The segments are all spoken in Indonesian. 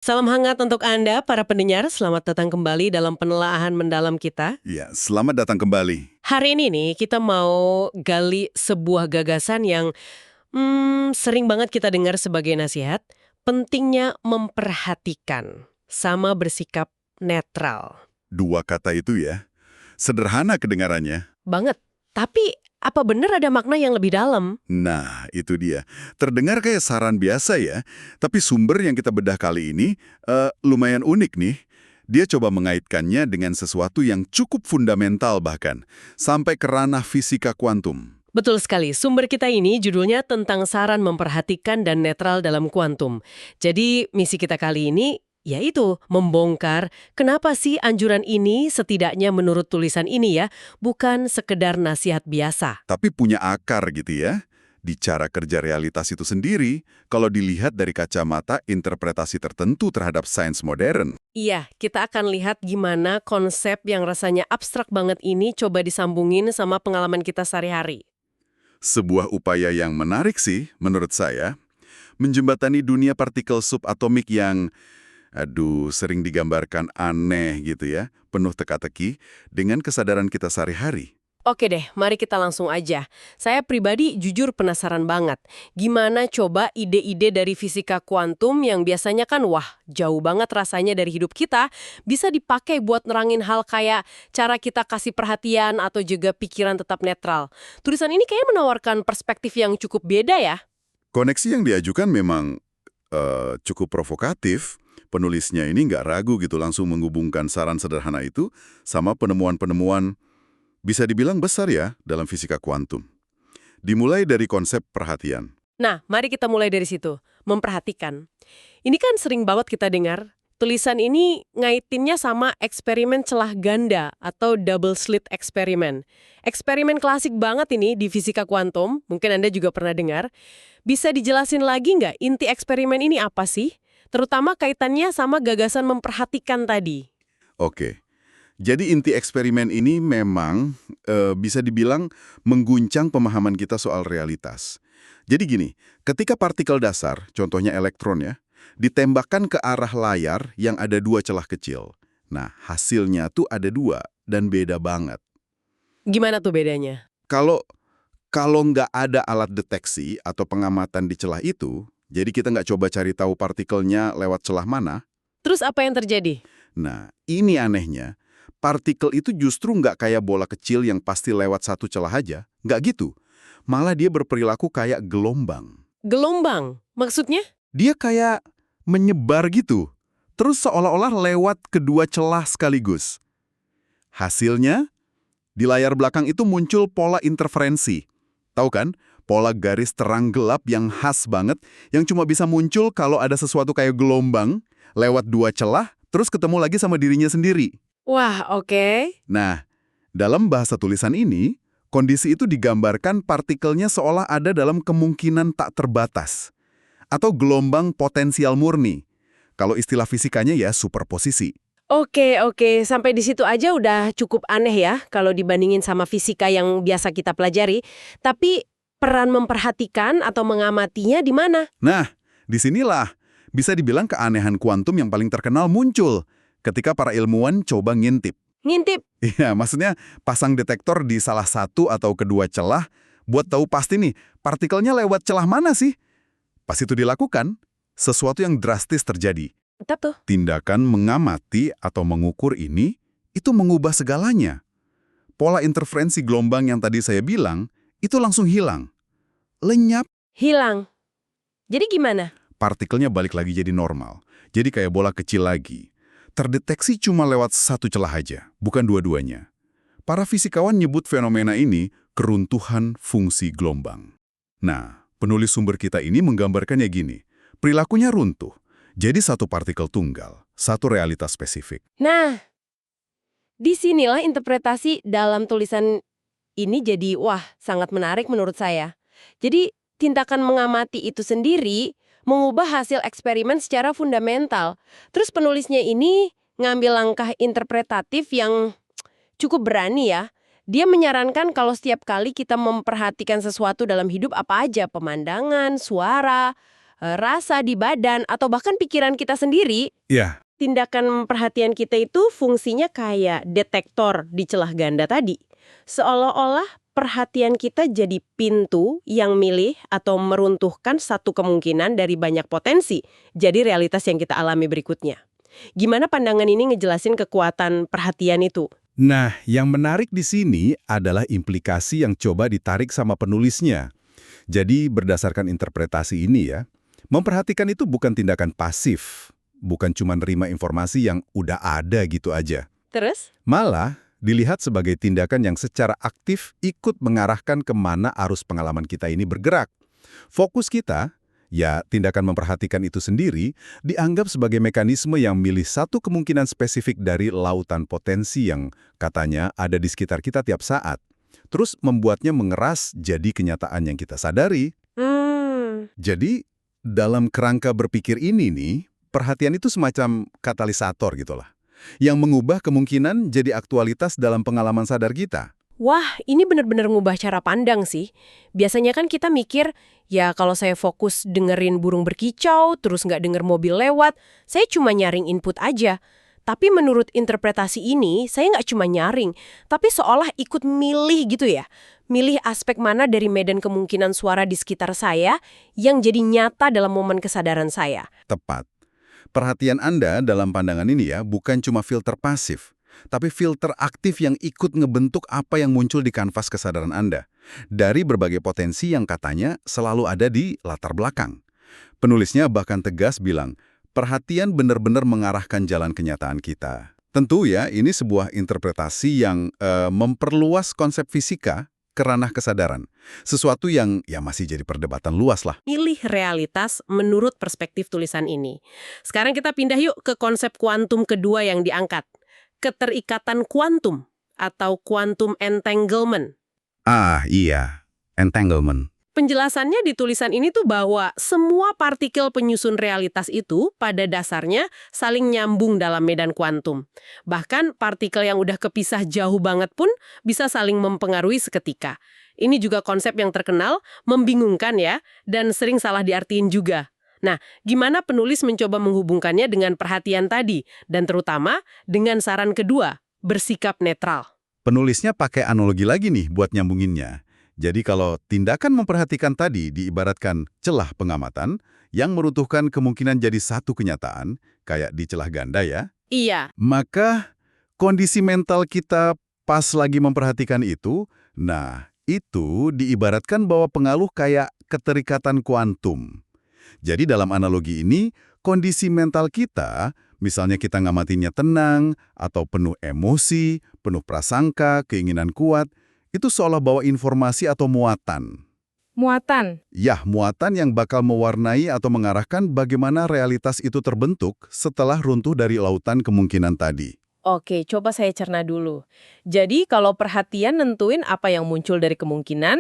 Salam hangat untuk Anda, para pendengar. Selamat datang kembali dalam penelaahan mendalam kita. Ya, selamat datang kembali. Hari ini nih, kita mau gali sebuah gagasan yang sering banget kita dengar sebagai nasihat. Pentingnya memperhatikan sama bersikap netral. Dua kata itu ya, sederhana kedengarannya. Banget. Tapi, apa benar ada makna yang lebih dalam? Nah, itu dia. Terdengar kayak saran biasa ya, tapi sumber yang kita bedah kali ini lumayan unik nih. Dia coba mengaitkannya dengan sesuatu yang cukup fundamental bahkan, sampai ke ranah fisika kuantum. Betul sekali, sumber kita ini judulnya tentang saran memperhatikan dan netral dalam kuantum. Jadi, misi kita kali ini yaitu membongkar kenapa sih anjuran ini setidaknya menurut tulisan ini ya, bukan sekedar nasihat biasa. Tapi punya akar gitu ya. Di cara kerja realitas itu sendiri, kalau dilihat dari kacamata interpretasi tertentu terhadap sains modern. Iya, kita akan lihat gimana konsep yang rasanya abstrak banget ini coba disambungin sama pengalaman kita sehari-hari. Sebuah upaya yang menarik sih, menurut saya, menjembatani dunia partikel subatomik yang, sering digambarkan aneh gitu ya, penuh teka-teki, dengan kesadaran kita sehari-hari. Oke deh, mari kita langsung aja. Saya pribadi jujur penasaran banget. Gimana coba ide-ide dari fisika kuantum yang biasanya kan wah, jauh banget rasanya dari hidup kita, bisa dipakai buat nerangin hal kayak cara kita kasih perhatian atau juga pikiran tetap netral. Tulisan ini kayaknya menawarkan perspektif yang cukup beda ya. Koneksi yang diajukan memang cukup provokatif. Penulisnya ini nggak ragu gitu langsung menghubungkan saran sederhana itu sama penemuan-penemuan bisa dibilang besar ya dalam fisika kuantum. Dimulai dari konsep perhatian. Nah, mari kita mulai dari situ. Memperhatikan. Ini kan sering banget kita dengar. Tulisan ini ngaitinnya sama eksperimen celah ganda atau double slit experiment. Eksperimen klasik banget ini di fisika kuantum, mungkin Anda juga pernah dengar. Bisa dijelasin lagi nggak inti eksperimen ini apa sih? Terutama kaitannya sama gagasan memperhatikan tadi. Oke. Jadi inti eksperimen ini memang bisa dibilang mengguncang pemahaman kita soal realitas. Jadi gini, ketika partikel dasar, contohnya elektron ya, ditembakkan ke arah layar yang ada dua celah kecil. Nah, hasilnya tuh ada dua dan beda banget. Gimana tuh bedanya? Kalau kalau nggak ada alat deteksi atau pengamatan di celah itu, jadi kita nggak coba cari tahu partikelnya lewat celah mana. Terus apa yang terjadi? Nah, ini anehnya. Partikel itu justru nggak kayak bola kecil yang pasti lewat satu celah aja. Nggak gitu. Malah dia berperilaku kayak gelombang. Gelombang. Maksudnya? Dia kayak menyebar gitu. Terus seolah-olah lewat kedua celah sekaligus. Hasilnya, di layar belakang itu muncul pola interferensi. Tahu kan? Pola garis terang gelap yang khas banget, yang cuma bisa muncul kalau ada sesuatu kayak gelombang, lewat dua celah, terus ketemu lagi sama dirinya sendiri. Wah, oke. Nah, dalam bahasa tulisan ini, kondisi itu digambarkan partikelnya seolah ada dalam kemungkinan tak terbatas. Atau gelombang potensial murni. Kalau istilah fisikanya ya superposisi. Oke. Sampai di situ aja udah cukup aneh ya kalau dibandingin sama fisika yang biasa kita pelajari. Tapi peran memperhatikan atau mengamatinya di mana? Nah, disinilah bisa dibilang keanehan kuantum yang paling terkenal muncul ketika para ilmuwan coba ngintip. Ngintip. Iya, maksudnya pasang detektor di salah satu atau kedua celah buat tahu pasti nih partikelnya lewat celah mana sih. Pas itu dilakukan, sesuatu yang drastis terjadi. Tetap tuh. Tindakan mengamati atau mengukur ini, itu mengubah segalanya. Pola interferensi gelombang yang tadi saya bilang, itu langsung hilang. Lenyap, Hilang. Jadi gimana? partikelnya balik lagi jadi normal. Jadi kayak bola kecil lagi. Terdeteksi cuma lewat satu celah aja, bukan dua-duanya. Para fisikawan nyebut fenomena ini keruntuhan fungsi gelombang. Nah, penulis sumber kita ini menggambarkannya gini. Perilakunya runtuh. Jadi satu partikel tunggal, satu realitas spesifik. Nah, disinilah interpretasi dalam tulisan ini jadi wah sangat menarik menurut saya. Jadi tindakan mengamati itu sendiri mengubah hasil eksperimen secara fundamental. Terus penulisnya ini ngambil langkah interpretatif yang cukup berani ya. Dia menyarankan kalau setiap kali kita memperhatikan sesuatu dalam hidup apa aja, pemandangan, suara, rasa di badan, atau bahkan pikiran kita sendiri, Ya, tindakan perhatian kita itu fungsinya kayak detektor di celah ganda tadi. Seolah-olah perhatian kita jadi pintu yang milih atau meruntuhkan satu kemungkinan dari banyak potensi, jadi realitas yang kita alami berikutnya. Gimana pandangan ini ngejelasin kekuatan perhatian itu? Nah, yang menarik di sini adalah implikasi yang coba ditarik sama penulisnya. Jadi, berdasarkan interpretasi ini ya, memperhatikan itu bukan tindakan pasif, bukan cuma nerima informasi yang udah ada gitu aja. Terus? Malah, dilihat sebagai tindakan yang secara aktif ikut mengarahkan kemana arus pengalaman kita ini bergerak. Fokus kita, ya tindakan memperhatikan itu sendiri, dianggap sebagai mekanisme yang milih satu kemungkinan spesifik dari lautan potensi yang katanya ada di sekitar kita tiap saat. Terus membuatnya mengeras jadi kenyataan yang kita sadari. Jadi, dalam kerangka berpikir ini nih, perhatian itu semacam katalisator gitulah, yang mengubah kemungkinan jadi aktualitas dalam pengalaman sadar kita. Wah, ini benar-benar ngubah cara pandang sih. Biasanya kan kita mikir, ya kalau saya fokus dengerin burung berkicau, terus nggak denger mobil lewat, saya cuma nyaring input aja. Tapi menurut interpretasi ini, saya nggak cuma nyaring, tapi seolah ikut milih gitu ya. Milih aspek mana dari medan kemungkinan suara di sekitar saya yang jadi nyata dalam momen kesadaran saya. Tepat. Perhatian Anda dalam pandangan ini ya, bukan cuma filter pasif, tapi filter aktif yang ikut ngebentuk apa yang muncul di kanvas kesadaran Anda. Dari berbagai potensi yang katanya selalu ada di latar belakang. Penulisnya bahkan tegas bilang, perhatian benar-benar mengarahkan jalan kenyataan kita. Tentu ya, ini sebuah interpretasi yang memperluas konsep fisika ke ranah kesadaran. Sesuatu yang ya masih jadi perdebatan luas lah. Pilih realitas menurut perspektif tulisan ini. Sekarang kita pindah yuk ke konsep kuantum kedua yang diangkat. Keterikatan kuantum atau quantum entanglement. Ah, iya. Entanglement. Penjelasannya di tulisan ini tuh bahwa semua partikel penyusun realitas itu pada dasarnya saling nyambung dalam medan kuantum. Bahkan partikel yang udah kepisah jauh banget pun bisa saling mempengaruhi seketika. Ini juga konsep yang terkenal, membingungkan ya, dan sering salah diartiin juga. Nah, gimana penulis mencoba menghubungkannya dengan perhatian tadi, dan terutama dengan saran kedua, bersikap netral. Penulisnya pakai analogi lagi nih buat nyambunginnya. Jadi kalau tindakan memperhatikan tadi diibaratkan celah pengamatan yang meruntuhkan kemungkinan jadi satu kenyataan, kayak di celah ganda ya, Iya. maka kondisi mental kita pas lagi memperhatikan itu, nah itu diibaratkan bahwa pengaruh kayak keterikatan kuantum. Jadi dalam analogi ini, kondisi mental kita, misalnya kita ngamatinya tenang, atau penuh emosi, penuh prasangka, keinginan kuat, itu seolah bawa informasi atau muatan. Muatan. Ya, muatan yang bakal mewarnai atau mengarahkan bagaimana realitas itu terbentuk setelah runtuh dari lautan kemungkinan tadi. Oke, coba saya cerna dulu. Jadi kalau perhatian nentuin apa yang muncul dari kemungkinan,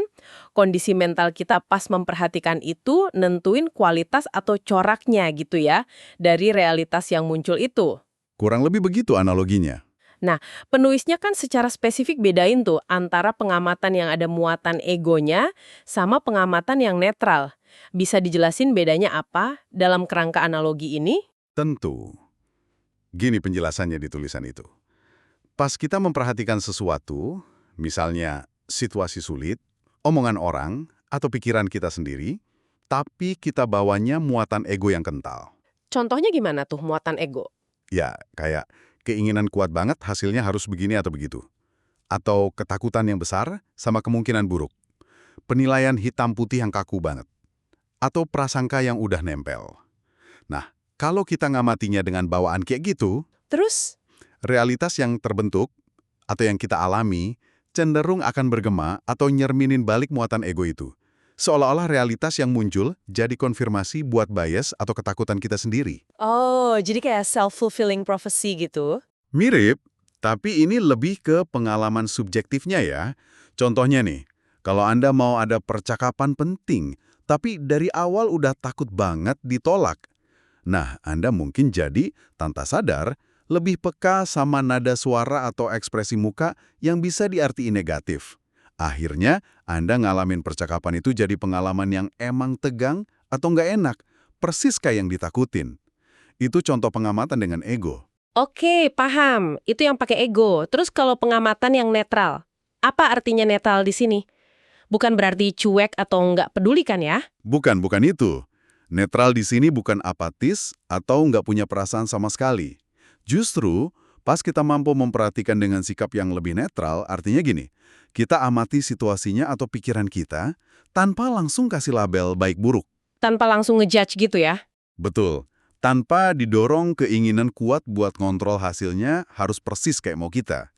kondisi mental kita pas memperhatikan itu nentuin kualitas atau coraknya gitu ya, dari realitas yang muncul itu. Kurang lebih begitu analoginya. Nah, penulisnya kan secara spesifik bedain tuh antara pengamatan yang ada muatan egonya sama pengamatan yang netral. Bisa dijelasin bedanya apa dalam kerangka analogi ini? Tentu. Gini penjelasannya di tulisan itu. Pas kita memperhatikan sesuatu, misalnya situasi sulit, omongan orang, atau pikiran kita sendiri, tapi kita bawanya muatan ego yang kental. Contohnya gimana tuh muatan ego? Ya, kayak keinginan kuat banget hasilnya harus begini atau begitu. Atau ketakutan yang besar sama kemungkinan buruk. Penilaian hitam putih yang kaku banget. Atau prasangka yang udah nempel. Nah, kalau kita ngamatinya dengan bawaan kayak gitu, Terus? realitas yang terbentuk atau yang kita alami cenderung akan bergema atau nyerminin balik muatan ego itu. Seolah-olah realitas yang muncul jadi konfirmasi buat bias atau ketakutan kita sendiri. Oh, jadi kayak self-fulfilling prophecy gitu? Mirip, tapi ini lebih ke pengalaman subjektifnya ya. Contohnya nih, kalau Anda mau ada percakapan penting, tapi dari awal udah takut banget ditolak. Nah, Anda mungkin jadi, tanpa sadar, lebih peka sama nada suara atau ekspresi muka yang bisa diartiin negatif. Akhirnya, Anda ngalamin percakapan itu jadi pengalaman yang emang tegang atau nggak enak, persis kayak yang ditakutin. Itu contoh pengamatan dengan ego. Oke, paham. Itu yang pakai ego. Terus kalau pengamatan yang netral, apa artinya netral di sini? Bukan berarti cuek atau nggak peduli kan ya? Bukan itu. Netral di sini bukan apatis atau nggak punya perasaan sama sekali. Justru, pas kita mampu memperhatikan dengan sikap yang lebih netral, artinya gini, kita amati situasinya atau pikiran kita tanpa langsung kasih label baik buruk. Tanpa langsung ngejudge gitu ya? Betul. Tanpa didorong keinginan kuat buat ngontrol hasilnya harus persis kayak mau kita.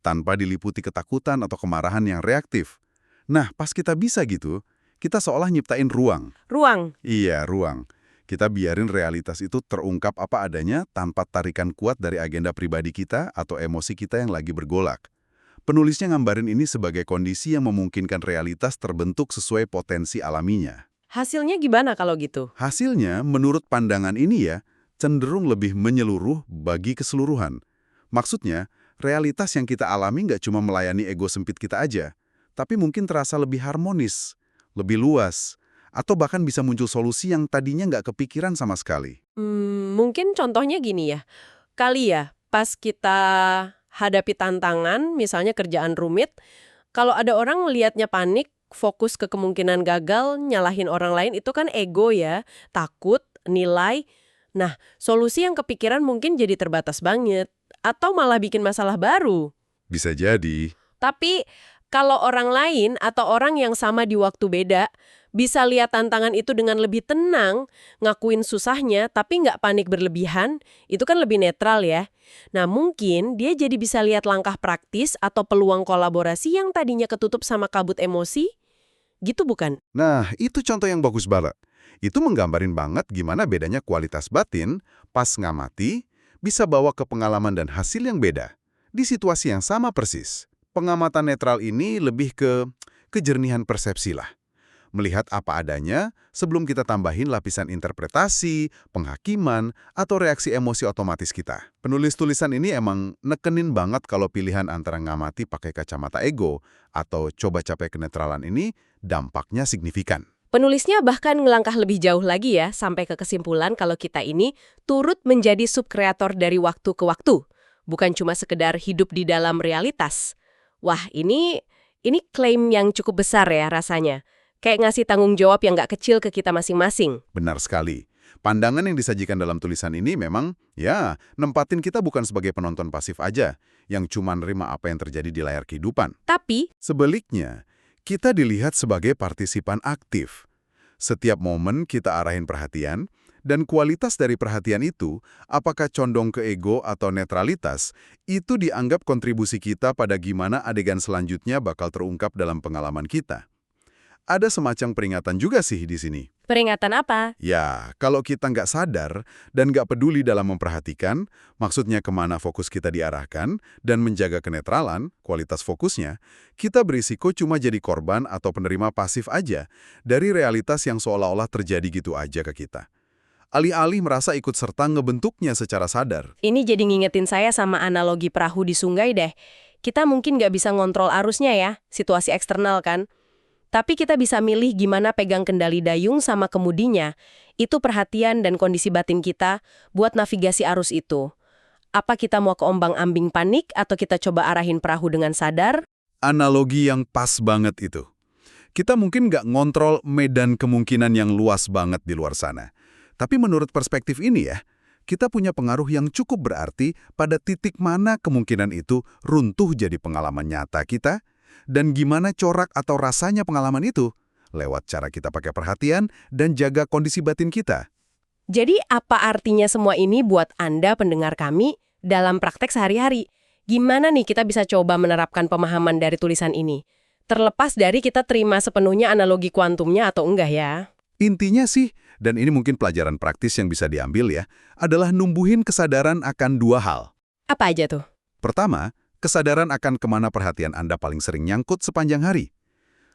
Tanpa diliputi ketakutan atau kemarahan yang reaktif. Nah, pas kita bisa gitu, kita seolah nyiptain ruang. Ruang. Iya, ruang. Kita biarin realitas itu terungkap apa adanya tanpa tarikan kuat dari agenda pribadi kita atau emosi kita yang lagi bergolak. Penulisnya ngambarin ini sebagai kondisi yang memungkinkan realitas terbentuk sesuai potensi alaminya. Hasilnya gimana kalau gitu? Hasilnya, menurut pandangan ini ya, cenderung lebih menyeluruh bagi keseluruhan. Maksudnya, realitas yang kita alami nggak cuma melayani ego sempit kita aja, tapi mungkin terasa lebih harmonis, lebih luas, atau bahkan bisa muncul solusi yang tadinya nggak kepikiran sama sekali. Mungkin contohnya gini ya. Kali ya, pas kita hadapi tantangan, misalnya kerjaan rumit, kalau ada orang ngelihatnya panik, fokus ke kemungkinan gagal, nyalahin orang lain, itu kan ego ya, takut, nilai. Nah, solusi yang kepikiran mungkin jadi terbatas banget, atau malah bikin masalah baru. Bisa jadi. Tapi kalau orang lain atau orang yang sama di waktu beda, bisa lihat tantangan itu dengan lebih tenang, ngakuin susahnya tapi nggak panik berlebihan, itu kan lebih netral ya. Nah mungkin dia jadi bisa lihat langkah praktis atau peluang kolaborasi yang tadinya ketutup sama kabut emosi, gitu bukan? Nah, itu contoh yang bagus banget. Itu menggambarin banget gimana bedanya kualitas batin pas ngamati bisa bawa ke pengalaman dan hasil yang beda di situasi yang sama persis. Pengamatan netral ini lebih ke kejernihan persepsi lah. Melihat apa adanya sebelum kita tambahin lapisan interpretasi, penghakiman, atau reaksi emosi otomatis kita. Penulis tulisan ini emang nekenin banget kalau pilihan antara ngamati pakai kacamata ego atau coba capai kenetralan ini dampaknya signifikan. Penulisnya bahkan ngelangkah lebih jauh lagi ya, sampai ke kesimpulan kalau kita ini turut menjadi subkreator dari waktu ke waktu. Bukan cuma sekedar hidup di dalam realitas. Wah, ini klaim yang cukup besar ya rasanya. Kayak ngasih tanggung jawab yang nggak kecil ke kita masing-masing. Benar sekali. Pandangan yang disajikan dalam tulisan ini memang, ya, nempatin kita bukan sebagai penonton pasif aja, yang cuma nerima apa yang terjadi di layar kehidupan. Tapi, Sebaliknya, kita dilihat sebagai partisipan aktif. Setiap momen kita arahin perhatian, dan kualitas dari perhatian itu, apakah condong ke ego atau netralitas, itu dianggap kontribusi kita pada gimana adegan selanjutnya bakal terungkap dalam pengalaman kita. Ada semacam peringatan juga sih di sini. peringatan apa? Ya, kalau kita nggak sadar dan nggak peduli dalam memperhatikan, maksudnya kemana fokus kita diarahkan, dan menjaga kenetralan, kualitas fokusnya, kita berisiko cuma jadi korban atau penerima pasif aja dari realitas yang seolah-olah terjadi gitu aja ke kita. Alih-alih merasa ikut serta ngebentuknya secara sadar. Ini jadi ngingetin saya sama analogi perahu di sungai deh. Kita mungkin nggak bisa ngontrol arusnya ya, situasi eksternal kan. Tapi kita bisa milih gimana pegang kendali dayung sama kemudinya. Itu perhatian dan kondisi batin kita buat navigasi arus itu. Apa kita mau ke ombang-ambing panik atau kita coba arahin perahu dengan sadar? Analogi yang pas banget itu. Kita mungkin nggak ngontrol medan kemungkinan yang luas banget di luar sana. Tapi menurut perspektif ini ya, kita punya pengaruh yang cukup berarti pada titik mana kemungkinan itu runtuh jadi pengalaman nyata kita, dan gimana corak atau rasanya pengalaman itu, lewat cara kita pakai perhatian dan jaga kondisi batin kita. Jadi apa artinya semua ini buat Anda pendengar kami dalam praktek sehari-hari? Gimana nih kita bisa coba menerapkan pemahaman dari tulisan ini? Terlepas dari kita terima sepenuhnya analogi kuantumnya atau enggak ya? Intinya sih, dan ini mungkin pelajaran praktis yang bisa diambil ya, adalah numbuhin kesadaran akan dua hal. Apa aja tuh? Pertama, kesadaran akan kemana perhatian Anda paling sering nyangkut sepanjang hari.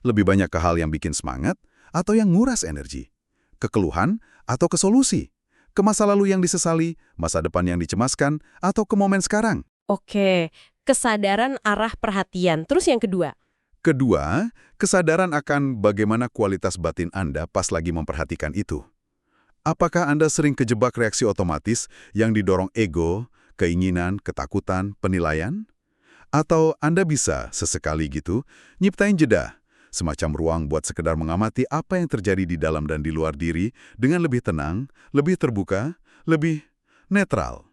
Lebih banyak ke hal yang bikin semangat atau yang nguras energi. Ke keluhan atau ke solusi. Ke masa lalu yang disesali, masa depan yang dicemaskan, atau ke momen sekarang. Oke, kesadaran arah perhatian. Terus yang kedua? Kedua, kesadaran akan bagaimana kualitas batin Anda pas lagi memperhatikan itu. Apakah Anda sering kejebak reaksi otomatis yang didorong ego, keinginan, ketakutan, penilaian? Atau Anda bisa sesekali gitu nyiptain jeda, semacam ruang buat sekedar mengamati apa yang terjadi di dalam dan di luar diri dengan lebih tenang, lebih terbuka, lebih netral.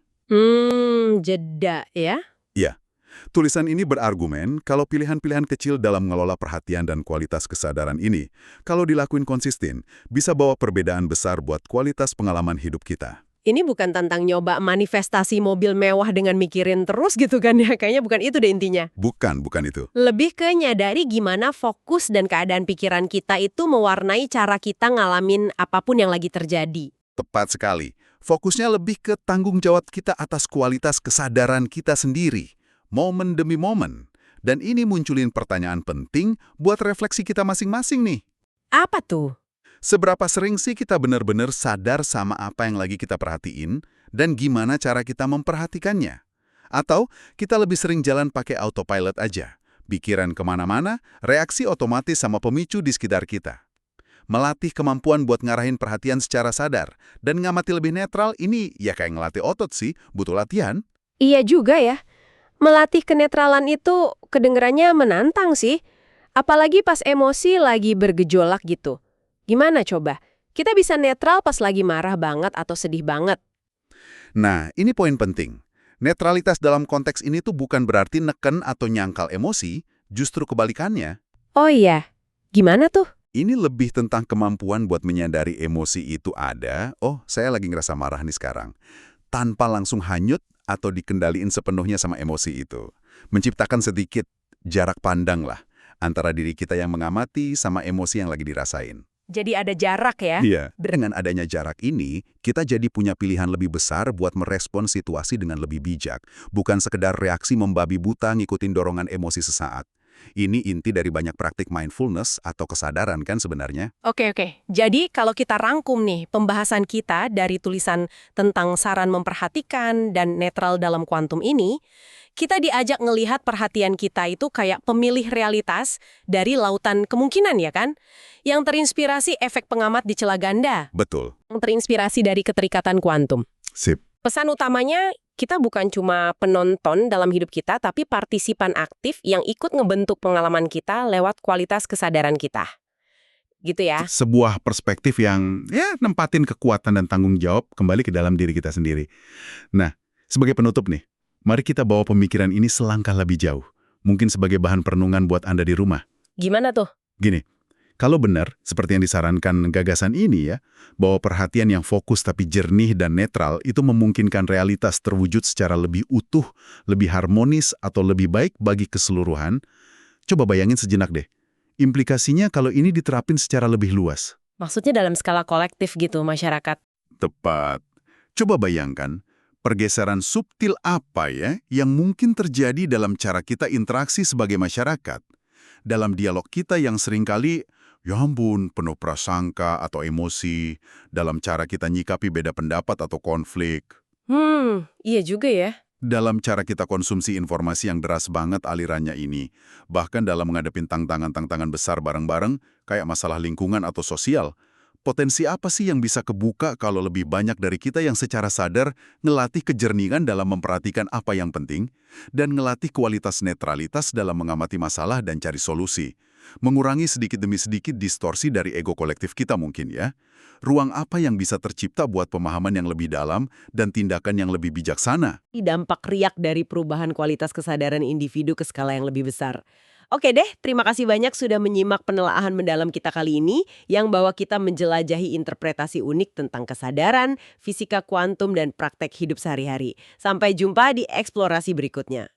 Jeda ya? Ya, tulisan ini berargumen kalau pilihan-pilihan kecil dalam mengelola perhatian dan kualitas kesadaran ini, kalau dilakuin konsisten, bisa bawa perbedaan besar buat kualitas pengalaman hidup kita. Ini bukan tentang nyoba manifestasi mobil mewah dengan mikirin terus gitu kan ya? Kayaknya bukan itu deh intinya. Bukan itu. Lebih ke nyadari gimana fokus dan keadaan pikiran kita itu mewarnai cara kita ngalamin apapun yang lagi terjadi. Tepat sekali. Fokusnya lebih ke tanggung jawab kita atas kualitas kesadaran kita sendiri, momen demi momen. Dan ini munculin pertanyaan penting buat refleksi kita masing-masing nih. Apa tuh? Seberapa sering sih kita benar-benar sadar sama apa yang lagi kita perhatiin, dan gimana cara kita memperhatikannya? Atau kita lebih sering jalan pakai autopilot aja, pikiran kemana-mana, reaksi otomatis sama pemicu di sekitar kita. Melatih kemampuan buat ngarahin perhatian secara sadar, dan ngamati lebih netral ini ya kayak ngelatih otot sih, butuh latihan. Iya juga ya. Melatih kenetralan itu kedengerannya menantang sih. Apalagi pas emosi lagi bergejolak gitu. Gimana coba? Kita bisa netral pas lagi marah banget atau sedih banget. Nah, ini poin penting. Netralitas dalam konteks ini tuh bukan berarti neken atau nyangkal emosi, justru kebalikannya. Oh iya, gimana tuh? Ini lebih tentang kemampuan buat menyadari emosi itu ada, oh saya lagi ngerasa marah nih sekarang, tanpa langsung hanyut atau dikendaliin sepenuhnya sama emosi itu. Menciptakan sedikit jarak pandang lah, antara diri kita yang mengamati sama emosi yang lagi dirasain. Jadi ada jarak ya? Iya. Dengan adanya jarak ini, kita jadi punya pilihan lebih besar buat merespon situasi dengan lebih bijak. Bukan sekedar reaksi membabi buta ngikutin dorongan emosi sesaat. Ini inti dari banyak praktik mindfulness atau kesadaran kan sebenarnya. Oke. Jadi kalau kita rangkum nih pembahasan kita dari tulisan tentang saran memperhatikan dan netral dalam kuantum ini, kita diajak ngelihat perhatian kita itu kayak pemilih realitas dari lautan kemungkinan ya kan? Yang terinspirasi efek pengamat di celah ganda. Betul. Yang terinspirasi dari keterikatan kuantum. Sip. Pesan utamanya, kita bukan cuma penonton dalam hidup kita, tapi partisipan aktif yang ikut ngebentuk pengalaman kita lewat kualitas kesadaran kita. Gitu ya? Sebuah perspektif yang nempatin kekuatan dan tanggung jawab kembali ke dalam diri kita sendiri. Nah, sebagai penutup nih, mari kita bawa pemikiran ini selangkah lebih jauh. Mungkin sebagai bahan perenungan buat Anda di rumah. Gimana tuh? Gini, kalau benar, seperti yang disarankan gagasan ini ya, bahwa perhatian yang fokus tapi jernih dan netral itu memungkinkan realitas terwujud secara lebih utuh, lebih harmonis, atau lebih baik bagi keseluruhan, coba bayangin sejenak deh. Implikasinya kalau ini diterapin secara lebih luas. Maksudnya dalam skala kolektif gitu, masyarakat. Tepat. Coba bayangkan, pergeseran subtil apa ya yang mungkin terjadi dalam cara kita interaksi sebagai masyarakat. Dalam dialog kita yang seringkali ya ampun, penuh prasangka atau emosi, dalam cara kita nyikapi beda pendapat atau konflik. Iya juga ya. Dalam cara kita konsumsi informasi yang deras banget alirannya ini, bahkan dalam menghadapi tantangan-tantangan besar bareng-bareng, kayak masalah lingkungan atau sosial, potensi apa sih yang bisa kebuka kalau lebih banyak dari kita yang secara sadar ngelatih kejernihan dalam memperhatikan apa yang penting, dan ngelatih kualitas netralitas dalam mengamati masalah dan cari solusi. Mengurangi sedikit demi sedikit distorsi dari ego kolektif kita mungkin ya. Ruang apa yang bisa tercipta buat pemahaman yang lebih dalam dan tindakan yang lebih bijaksana. Dampak riak dari perubahan kualitas kesadaran individu ke skala yang lebih besar. Oke deh, terima kasih banyak sudah menyimak penelaahan mendalam kita kali ini yang bawa kita menjelajahi interpretasi unik tentang kesadaran, fisika kuantum, dan praktek hidup sehari-hari. Sampai jumpa di eksplorasi berikutnya.